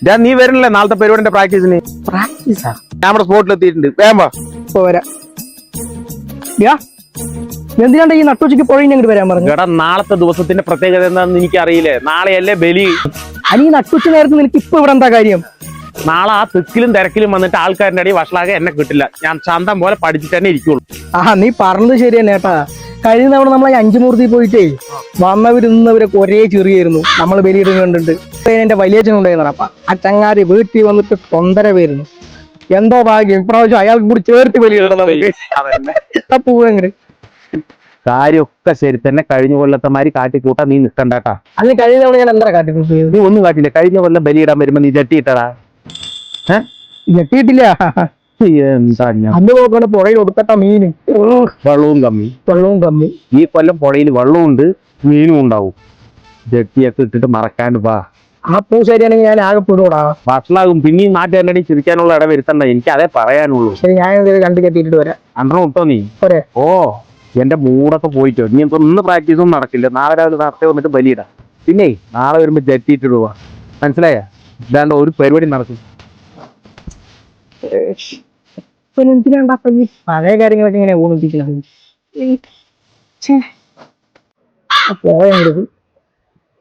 ഞാൻ നീ വരണില്ലേ നാളത്തെ പരിപാടിന്റെ പ്രാക്ടീസിന്? പ്രാക്ടീസാ? ഞാൻ നമ്മുടെ സ്പോട്ടിൽ എത്തിയിട്ടുണ്ട്, വേഗം വാ. പോരാ. എന്തിനാണ്ട് ഈ നട്ടുച്ചയ്ക്ക് പുഴ ഇങ്ങോട്ട് വരാൻ പറഞ്ഞു? എടാ നാളത്തെ ദിവസത്തിന്റെ പ്രത്യേകത എന്താണെന്ന് എനിക്ക് അറിയില്ലേ? നാളെയല്ലേ ബലി. അനി നട്ടുച്ച നേരത്ത് നിനക്ക് ഇപ്പൊ ഇവിടെ എന്താ കാര്യം? നാളെ ആ തിക്കിലും തിരക്കിലും വന്നിട്ട് ആൾക്കാരുടെ അടി വഷളാകെ എന്നെ കിട്ടില്ല. ഞാൻ ചന്തം പോലെ പഠിച്ചിട്ട് തന്നെ ഇരിക്കുള്ളൂ. നീ പറഞ്ഞത് ശരി തന്നെ ഏട്ടാ. കഴിഞ്ഞ തവണ നമ്മളെ അഞ്ചുമൂർത്തി പോയിട്ടേ വന്നവരിന്നവരൊക്കെ ഒരേ ചെറിയായിരുന്നു നമ്മൾ ബലിയിടുന്ന കണ്ടിട്ട്. എന്റെ വലിയച്ഛനുണ്ടായിരുന്നു. അപ്പൊ ആ ചങ്ങാതി വീട്ടിൽ വന്നിട്ട് തൊന്തര വരുന്നു. എന്തോ ഭാഗ്യം ഇപ്രാവശ്യം അയാൾക്ക് കൂടി ചേർത്ത് ബലിയിടണം. പൂവെങ്ങനെ കാര്യമൊക്കെ ശരി തന്നെ. കഴിഞ്ഞ കൊല്ലത്തെമാരി കാട്ടിക്കൂട്ടാ നീ നിൽക്കണ്ടാട്ടാ. അതിന് കഴിഞ്ഞ തവണ ഞാൻ എന്താ കാട്ടിക്കൂട്ടി? നീ ഒന്നും കാട്ടില്ല. കഴിഞ്ഞ കൊല്ലം ബലിയിടാൻ വരുമ്പോ നീ ജട്ടിയിട്ടടാ. ഞെട്ടിയിട്ടില്ല. എന്താ ഞാൻ അന്ന് നോക്കണ പുഴയിൽ ഒടുക്കട്ട മീന് വെള്ളവും കമ്മി. ഈ കൊല്ലം പുഴയിൽ വെള്ളവും ഉണ്ട്, മീനും ഉണ്ടാവും. ജട്ടിയൊക്കെ ഇട്ടിട്ട് മറക്കാണ്ട് വാ. ആ പൂ ശരിയാണെങ്കിൽ ഞാൻ ആകെ പെടൂടാ. വഷളാകും. പിന്നെയും നാട്ടുകാരനടി ചിരിക്കാനുള്ള ഇട വരുത്തണ്ട. എനിക്ക് അതേ പറയാനുള്ളൂ. ശരി, ഞാൻ കണ്ടു കെട്ടിയിട്ട് വരാം. അണ്ടണം ഇട്ടോ നീ. ഓ എന്റെ മൂടൊക്കെ പോയിട്ടോ. ഇനി ഇന്ന് പ്രാക്ടീസൊന്നും നടക്കില്ല. നാളെ രാവിലെ നേരത്തെ വന്നിട്ട് ബലിയിടാം. പിന്നെ നാളെ വരുമ്പോ ജട്ടിയിട്ട് പോവാ. മനസ്സിലായ? ഇതാണ്ട് ഒരു പരിപാടി നടക്കും. പഴയ കാര്യങ്ങളൊക്കെ ഇങ്ങനെ ഓർമ്മിപ്പിക്കണം. പോയത്